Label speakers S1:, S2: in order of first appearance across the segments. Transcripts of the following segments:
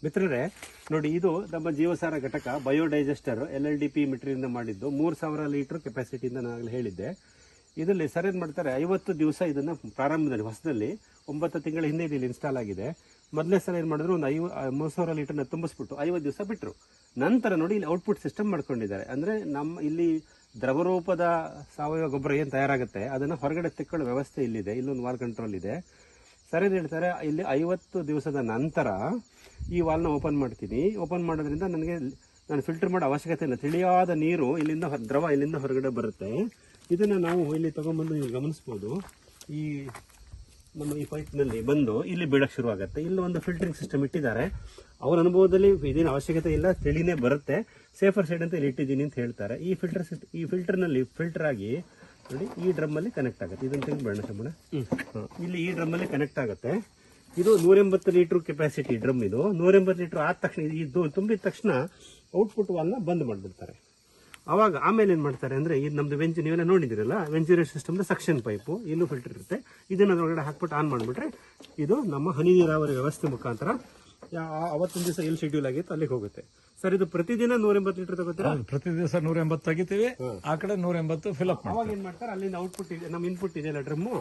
S1: ಮಿತ್ರರೇ ನೋಡಿ, ಇದು ನಮ್ಮ ಜೀವಸಾರ ಘಟಕ ಬಯೋಡೈಜೆಸ್ಟರ್ LLDP ಮೆಟೀರಿಯಲ್ ಮಾಡಿದ್ದು 3000 ಲೀಟರ್ ಕೆಪಾಸಿಟಿಯಿಂದ ನಾನು ಹೇಳಿದ್ದೆ. ಇದರಲ್ಲಿ ಸರ್ ಏನ್ ಮಾಡ್ತಾರೆ, 50 ದಿವಸ ಇದನ್ನ ಪ್ರಾರಂಭದಲ್ಲಿ ಹೊಸದಲ್ಲಿ 9 ತಿಂಗಳ ಹಿಂದೆ ಇಲ್ಲಿ ಇನ್ಸ್ಟಾಲ್ ಆಗಿದೆ. ಮೊದಲೇ ಸಲ ಏನ್ ಮಾಡಿದ್ರು, ಒಂದು 3000 ಲೀಟರ್ನ ತುಂಬಿಸ್ಬಿಟ್ಟು 50 ದಿವಸ ಬಿಟ್ಟರು. ನಂತರ ನೋಡಿ ಇಲ್ಲಿ ಔಟ್ಪುಟ್ ಸಿಸ್ಟಮ್ ಮಾಡ್ಕೊಂಡಿದ್ದಾರೆ. ಅಂದ್ರೆ ನಮ್ಮ ಇಲ್ಲಿ ದ್ರವರೂಪದ ಸಾವಯವ ಗೊಬ್ಬರ ಏನ್ ತಯಾರಾಗುತ್ತೆ ಅದನ್ನ ಹೊರಗಡೆ ತೆಕ್ಕೊಳ್ಳೋ ವ್ಯವಸ್ಥೆ ಇಲ್ಲಿದೆ. ಇಲ್ಲೊಂದು ವಾಲ್ ಕಂಟ್ರೋಲ್ ಇದೆ. ಸರ್ ಏನ್ ಹೇಳ್ತಾರೆ, ಇಲ್ಲಿ 50 ದಿವಸದ ನಂತರ ಈ ವಾಲ್ನ ಓಪನ್ ಮಾಡ್ತೀನಿ. ಓಪನ್ ಮಾಡೋದ್ರಿಂದ ನಾನು ಫಿಲ್ಟರ್ ಮಾಡೋ ಅವಶ್ಯಕತೆ ಇಲ್ಲ. ತಿಳಿಯಾದ ನೀರು ಇಲ್ಲಿಂದ ದ್ರವ ಇಲ್ಲಿಂದ ಹೊರಗಡೆ ಬರುತ್ತೆ. ಇದನ್ನ ನಾವು ಇಲ್ಲಿ ತಗೊಂಡ್ಬಂದು ನೀವು ಗಮನಿಸಬಹುದು. ಈ ನಮ್ಮ ಈ ಪೈಪ್ನಲ್ಲಿ ಬಂದು ಇಲ್ಲಿ ಬೀಳಕ್ಕೆ ಶುರು ಆಗುತ್ತೆ. ಇಲ್ಲಿ ಒಂದು ಫಿಲ್ಟರಿಂಗ್ ಸಿಸ್ಟಮ್ ಇಟ್ಟಿದ್ದಾರೆ. ಅವರ ಅನುಭವದಲ್ಲಿ ಇದೇನು ಅವಶ್ಯಕತೆ ಇಲ್ಲ, ತಿಳಿನೇ ಬರುತ್ತೆ. ಸೇಫರ್ ಸೈಡ್ ಅಂತ ಇಲ್ಲಿ ಇಟ್ಟಿದ್ದೀನಿ ಅಂತ ಹೇಳ್ತಾರೆ. ಈ ಫಿಲ್ಟರ್ನಲ್ಲಿ ಫಿಲ್ಟರ್ ಆಗಿ ನೋಡಿ ಈ ಡ್ರಮ್ ಅಲ್ಲಿ ಕನೆಕ್ಟ್ ಆಗುತ್ತೆ. ಇದನ್ನ ತೆಗೆದು ಶಂಬಣ ಇಲ್ಲಿ ಈ ಡ್ರಮ್ ಅಲ್ಲಿ ಕನೆಕ್ಟ್ ಆಗುತ್ತೆ. ಇದು 180 ಲೀಟರ್ ಕೆಪಾಸಿಟಿ ಡ್ರಮ್. ಇದು 180 ಲೀಟರ್ ಆದ ತಕ್ಷಣ ಇದು ತುಂಬಿದ ತಕ್ಷಣ ಔಟ್ಪುಟ್ ವಾಲ್ನ ಬಂದ್ ಮಾಡಿಬಿಡ್ತಾರೆ. ಅವಾಗ ಆಮೇಲೆ ಏನ್ ಮಾಡ್ತಾರೆ ಅಂದ್ರೆ, ಇದು ನಮ್ದು ನೀವೆಲ್ಲ ನೋಡಿದಿರಲ್ಲ, ವೆಂಚುರೇಷನ್ ಸಿಸ್ಟಮ್ ಸಕ್ಷನ್ ಪೈಪು, ಇಲ್ಲೂ ಫಿಲ್ಟರ್ ಇರುತ್ತೆ. ಇದನ್ನ ಅದರೊಳಗಡೆ ಹಾಕ್ಬಿಟ್ಟು ಆನ್ ಮಾಡಿಬಿಟ್ರೆ ಇದು ನಮ್ಮ ಹನಿ ನೀರಾವರಿ ವ್ಯವಸ್ಥೆ ಮುಖಾಂತರ ಅವತ್ತಿನ ದಿವಸ ಎಲ್ಲಿ ಶೆಡ್ಯೂಲ್ ಆಗಿತ್ತು ಅಲ್ಲಿಗೆ ಹೋಗುತ್ತೆ. ಸರ್ ಇದು ಪ್ರತಿದಿನ 180 ಲೀಟರ್ ತಗೋತೀರಾ?
S2: ಪ್ರತಿ ದಿವಸ 180 ತೆಗಿತೀವಿ. ಆ ಕಡೆ 180 ಫಿಲ್ಅಪ್.
S1: ಅವಾಗ ಏನ್ ಮಾಡ್ತಾರೆ, ಅಲ್ಲಿಂದ ಔಟ್ಪುಟ್ ಇದೆ, ನಮ್ಮ ಇನ್ಪುಟ್ ಇದೆಯಲ್ಲ ಡ್ರಮ್ಮು,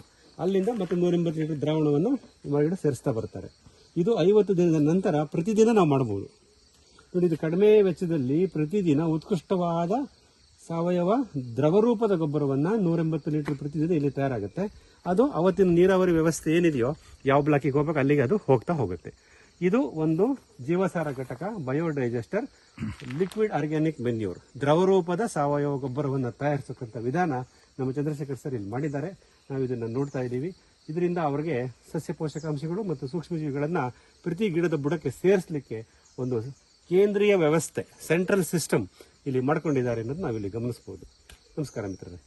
S1: ಅಲ್ಲಿಂದ ಮತ್ತೆ 180 ಲೀಟರ್ ದ್ರಾವಣವನ್ನು ಹೊರಗಡೆ ಸೇರಿಸ್ತಾ ಬರ್ತಾರೆ. ಇದು 50 ದಿನದ ನಂತರ ಪ್ರತಿದಿನ ನಾವು ಮಾಡಬಹುದು. ನೋಡಿ, ಇದು ಕಡಿಮೆ ವೆಚ್ಚದಲ್ಲಿ ಪ್ರತಿದಿನ ಉತ್ಕೃಷ್ಟವಾದ ಸಾವಯವ ದ್ರವರೂಪದ ಗೊಬ್ಬರವನ್ನ 180 ಲೀಟರ್ ಪ್ರತಿದಿನ ಇಲ್ಲಿ ತಯಾರಾಗುತ್ತೆ. ಅದು ಅವತ್ತಿನ ನೀರಾವರಿ ವ್ಯವಸ್ಥೆ ಏನಿದೆಯೋ, ಯಾವ ಬ್ಲಾಕಿಗೆ ಹೋಗ್ಬೇಕು ಅಲ್ಲಿಗೆ ಅದು ಹೋಗ್ತಾ ಹೋಗುತ್ತೆ. ಇದು ಒಂದು ಜೀವಸಾರ ಘಟಕ ಬಯೋಡೈಜೆಸ್ಟರ್ ಲಿಕ್ವಿಡ್ ಆರ್ಗ್ಯಾನಿಕ್ ಮೆನ್ಯೂರ್, ದ್ರವರೂಪದ ಸಾವಯವ ಗೊಬ್ಬರವನ್ನು ತಯಾರಿಸತಕ್ಕಂಥ ವಿಧಾನ ನಮ್ಮ ಚಂದ್ರಶೇಖರ್ ಸರ್ ಇಲ್ಲಿ ಮಾಡಿದ್ದಾರೆ. ನಾವು ಇದನ್ನು ನೋಡ್ತಾ ಇದ್ದೀವಿ. ಇದರಿಂದ ಅವರಿಗೆ ಸಸ್ಯ ಪೋಷಕಾಂಶಗಳು ಮತ್ತು ಸೂಕ್ಷ್ಮಜೀವಿಗಳನ್ನ ಪ್ರತಿ ಗಿಡದ ಬುಡಕ್ಕೆ ಸೇರಿಸಲಿಕ್ಕೆ ಒಂದು ಕೇಂದ್ರೀಯ ವ್ಯವಸ್ಥೆ, ಸೆಂಟ್ರಲ್ ಸಿಸ್ಟಮ್ ಇಲ್ಲಿ ಮಾಡ್ಕೊಂಡಿದ್ದಾರೆ ಅನ್ನೋದು ನಾವಿಲ್ಲಿ ಗಮನಿಸಬಹುದು. ನಮಸ್ಕಾರ ಮಿತ್ರರೇ.